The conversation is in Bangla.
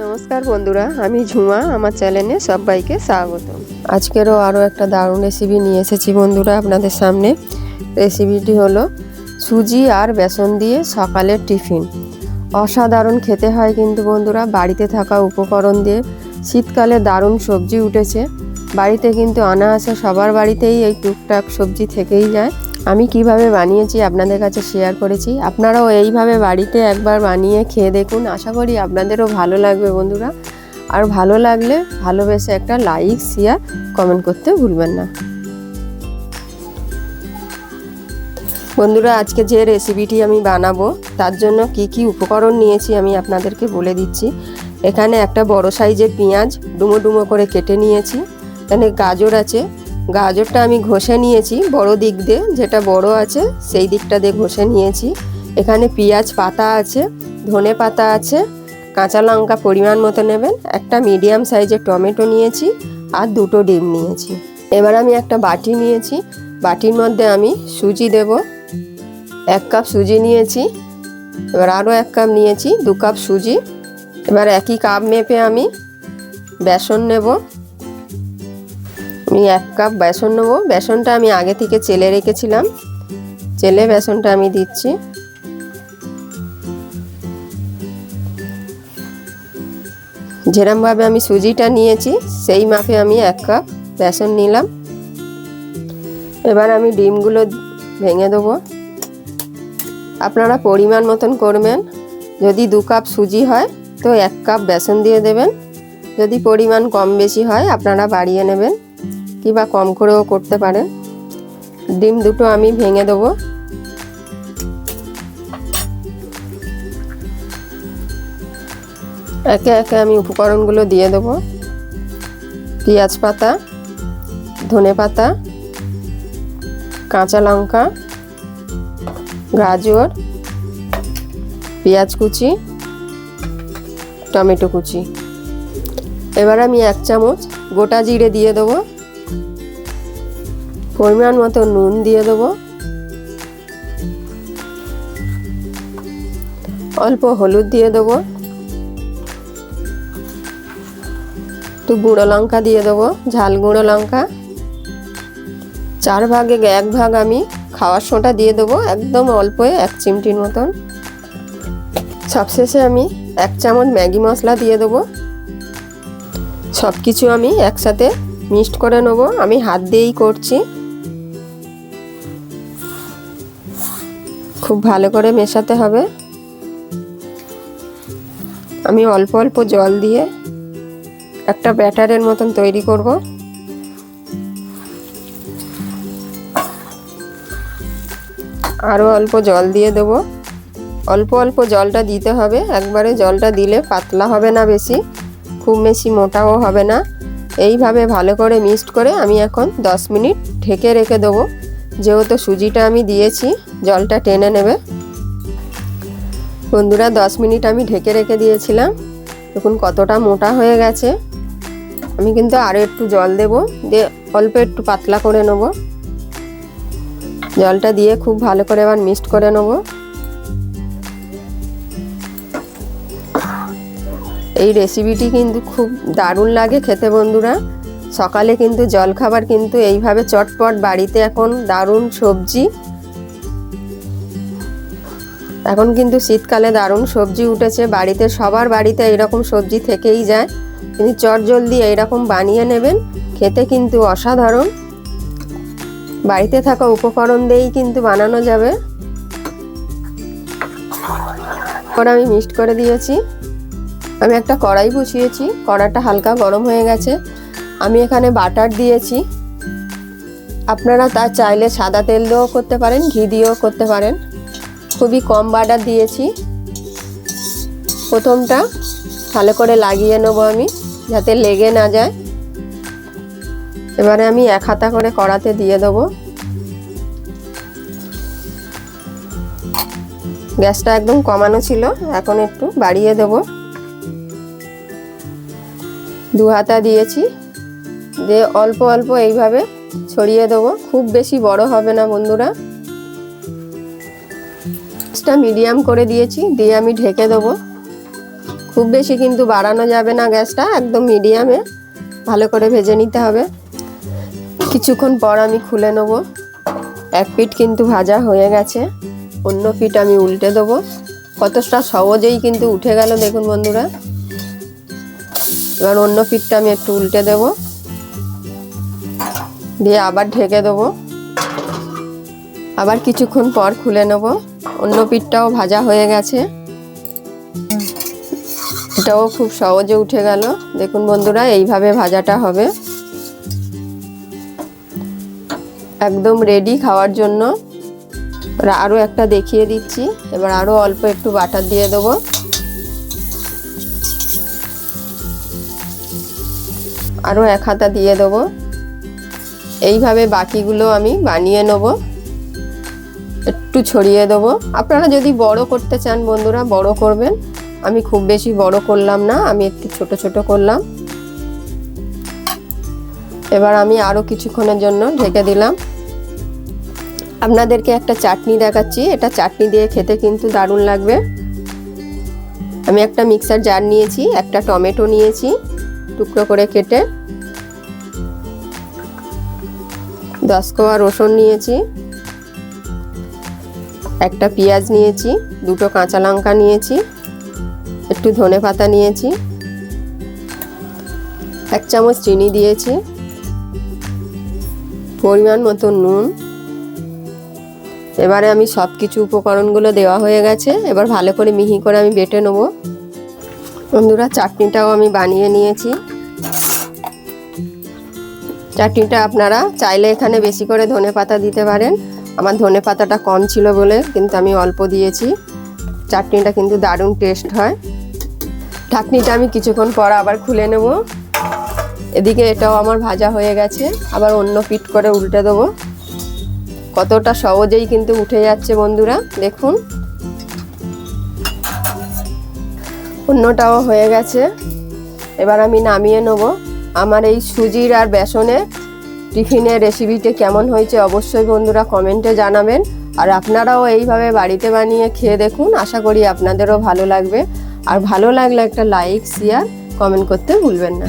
নমস্কার বন্ধুরা, আমি ঝুমা। আমার চ্যানেলে সবাইকে স্বাগত। আজকেরও আরও একটা দারুণ রেসিপি নিয়ে এসেছি বন্ধুরা আপনাদের সামনে। রেসিপিটি হলো সুজি আর বেসন দিয়ে সকালের টিফিন। অসাধারণ খেতে হয় কিন্তু বন্ধুরা, বাড়িতে থাকা উপকরণ দিয়ে। শীতকালে দারুণ সবজি উঠেছে, বাড়িতে কিন্তু অনায়াসে সবার বাড়িতেই এই টুকটাক সবজি থেকেই যায়। আমি কিভাবে বানিয়েছি আপনাদের কাছে শেয়ার করেছি, আপনারাও এইভাবে বাড়িতে একবার বানিয়ে খেয়ে দেখুন। আশা করি আপনাদেরও ভালো লাগবে বন্ধুরা। আর ভালো লাগলে ভালোবেসে একটা লাইক, শেয়ার, কমেন্ট করতে ভুলবেন না বন্ধুরা। আজকে যে রেসিপিটি আমি বানাবো তার জন্য কি কি উপকরণ নিয়েছি আমি আপনাদেরকে বলে দিচ্ছি। এখানে একটা বড় সাইজের পেঁয়াজ ডুমো ডুমো করে কেটে নিয়েছি। এখানে গাজর আছে, গাজরটা আমি ঘষে নিয়েছি বড় দিক দিয়ে, যেটা বড় আছে সেই দিকটা দিয়ে ঘষে নিয়েছি। এখানে পেঁয়াজ পাতা আছে, ধনে পাতা আছে, কাঁচা লঙ্কা পরিমাণ মতো নেবেন, একটা মিডিয়াম সাইজের টমেটো নিয়েছি, আর দুটো ডিম নিয়েছি। এবার আমি একটা বাটি নিয়েছি, বাটির মধ্যে আমি সুজি দেব। 1 কাপ সুজি নিয়েছি। এবার আরও 1 কাপ নিয়েছি, 2 কাপ সুজি। এবার একই কাপ মেপে আমি বেসন নেব। আমি 1 কাপ বেসন নেব। বেসনটা আমি আগে থেকে চেলে রেখেছিলাম, চেলে বেসনটা আমি দিচ্ছি। যেরকমভাবে আমি সুজিটা নিয়েছি সেই মাপে আমি 1 কাপ বেসন নিলাম। এবার আমি ডিমগুলো ভেঙে দেবো। আপনারা পরিমাণ মতন করবেন। যদি 2 কাপ সুজি হয় তো 1 কাপ বেসন দিয়ে দেবেন। যদি পরিমাণ কম বেশি হয় আপনারা বাড়িয়ে নেবেন, কিংবা কম করেও করতে পারেন। ডিম দুটো আমি ভেঙে দেবো। একে একে আমি উপকরণগুলো দিয়ে দেবো। পেঁয়াজ পাতা, ধনে পাতা, কাঁচা লঙ্কা, গাজর, পেঁয়াজ কুচি, টমেটো কুচি। এবার আমি 1 চামচ গোটা জিরে দিয়ে দেবো। পরিমাণ মতো নুন দিয়ে দেবো। অল্প হলুদ দিয়ে দেবো। একটু গুঁড়ো লঙ্কা দিয়ে দেবো, ঝাল গুঁড়ো লঙ্কা। 4 ভাগে 1 ভাগ আমি খাওয়ার সোঁটা দিয়ে দেবো, একদম অল্প 1 চিমটির মতন। সবশেষে আমি 1 চামচ ম্যাগি মশলা দিয়ে দেবো। সব কিছু আমি একসাথে মিক্সড করে নেব। আমি হাত দিয়েই করছি। খুব ভালো করে মেশাতে হবে। আমি অল্প অল্প জল দিয়ে একটা ব্যাটারের মতন তৈরি করব। আরও অল্প জল দিয়ে দেব। অল্প অল্প জলটা দিতে হবে, একবারে জলটা দিলে পাতলা হবে না বেশি, খুব বেশি মোটাও হবে না। এইভাবে ভালো করে মিক্সড করে আমি এখন 10 মিনিট ঢেকে রেখে দেবো। যেহেতু সুজিটা আমি দিয়েছি জলটা টেনে নেবে। বন্ধুরা 10 মিনিট আমি ঢেকে রেখে দিয়েছিলাম, দেখুন কতটা মোটা হয়ে গেছে। আমি কিন্তু আরও একটু জল দেব, দিয়ে অল্প একটু পাতলা করে নেব। জলটা দিয়ে খুব ভালো করে এবার মিক্সড করে নেব। এই রেসিপিটি কিন্তু খুব দারুণ লাগে খেতে বন্ধুরা। সকালে কিন্তু জলখাবার কিন্তু এইভাবে চটপট বাড়িতে এখন দারুণ সবজি। এখন কিন্তু শীতকালে দারুণ সবজি উঠেছে, বাড়িতে সবার বাড়িতে এইরকম সবজি থেকেই যায়। কিন্তু চটজলদি এইরকম বানিয়ে নেবেন, খেতে কিন্তু অসাধারণ। বাড়িতে থাকা উপকরণ দিয়েই কিন্তু বানানো যাবে। পরে আমি মিক্সড করে দিয়েছি। আমি একটা কড়াই বসিয়েছি, কড়াইটা হালকা গরম হয়ে গেছে। আমি এখানে বাটার দিয়েছি, আপনারা তা চাইলে সাদা তেল দিয়েও করতে পারেন, ঘি দিয়েও করতে পারেন। খুবই কম বাটার দিয়েছি। প্রথমটা ভালো করে লাগিয়ে নেবো আমি, যাতে লেগে না যায়। এবারে আমি 1 হাতা করে কড়াতে দিয়ে দেবো। গ্যাসটা একদম কমানো ছিল, এখন একটু বাড়িয়ে দেবো। 2 হাতা দিয়েছি, দিয়ে অল্প অল্প এইভাবে ছড়িয়ে দেবো। খুব বেশি বড় হবে না বন্ধুরা। গ্যাসটা মিডিয়াম করে দিয়েছি, দিয়ে আমি ঢেকে দেবো। খুব বেশি কিন্তু বাড়ানো যাবে না, গ্যাসটা একদম মিডিয়ামে ভালো করে ভেজে নিতে হবে। কিছুক্ষণ পর আমি খুলে নেব। এক পিঠ কিন্তু ভাজা হয়ে গেছে, অন্য পিঠ আমি উল্টে দেবো। কতটা সহজেই কিন্তু উঠে গেল দেখুন বন্ধুরা। এবার অন্য পিঠটা আমি একটু উল্টে দেব, দিয়ে আবার ঢেকে দেবো। আবার কিছুক্ষণ পর খুলে নেব। অন্য পিঠটাও ভাজা হয়ে গেছে, এটাও খুব সহজে উঠে গেল দেখুন বন্ধুরা। এইভাবে ভাজাটা হবে, একদম রেডি খাওয়ার জন্য। আরও একটা দেখিয়ে দিচ্ছি। এবার আরও অল্প একটু বাটার দিয়ে দেবো। আরও এক হাতা দিয়ে দেবো। এইভাবে বাকিগুলো আমি বানিয়ে নেব। একটু ছড়িয়ে দেবো। আপনারা যদি বড় করতে চান বন্ধুরা বড় করবেন, আমি খুব বেশি বড় করলাম না, আমি একটু ছোট ছোট করলাম। এবার আমি আরও কিছুক্ষণের জন্য ঢেকে দিলাম। আপনাদেরকে একটা চাটনি দেখাচ্ছি, এটা চাটনি দিয়ে খেতে কিন্তু দারুণ লাগবে। আমি একটা মিক্সার জার নিয়েছি, একটা টমেটো নিয়েছি টুকরো করে কেটে, 10 কোয়া রসুন নিয়েছি, একটা পেঁয়াজ নিয়েছি, দুটো কাঁচা লঙ্কা নিয়েছি, একটু ধনেপাতা নিয়েছি, 1 চামচ চিনি দিয়েছি, পরিমাণ মতো নুন। এবারে আমি সব কিছু উপকরণগুলো দেওয়া হয়ে গেছে, এবার ভালো করে মিহি করে আমি বেটে নেব। বন্ধুরা চাটনিটাও আমি বানিয়ে নিয়েছি। চাটনিটা আপনারা চাইলে এখানে বেশি করে ধনেপাতা দিতে পারেন, আমার ধনেপাতাটা কম ছিল বলে কিন্তু আমি অল্প দিয়েছি। চাটনিটা কিন্তু দারুণ টেস্ট হয়। ঢাকনিটা আমি কিছুক্ষণ পর আবার খুলে নেব। এদিকে এটাও আমার ভাজা হয়ে গেছে, আবার অন্য পিঠ করে উল্টে দেবো। কতটা সহজেই কিন্তু উঠে যাচ্ছে বন্ধুরা দেখুন। অন্যটাও হয়ে গেছে, এবার আমি নামিয়ে নেব। আমার এই সুজির আর বেসনের টিফিনের রেসিপিটা কেমন হয়েছে অবশ্যই বন্ধুরা কমেন্টে জানাবেন। আর আপনারাও এইভাবে বাড়িতে বানিয়ে খেয়ে দেখুন, আশা করি আপনাদেরও ভালো লাগবে। আর ভালো লাগলে একটা লাইক শেয়ার কমেন্ট করতে ভুলবেন না।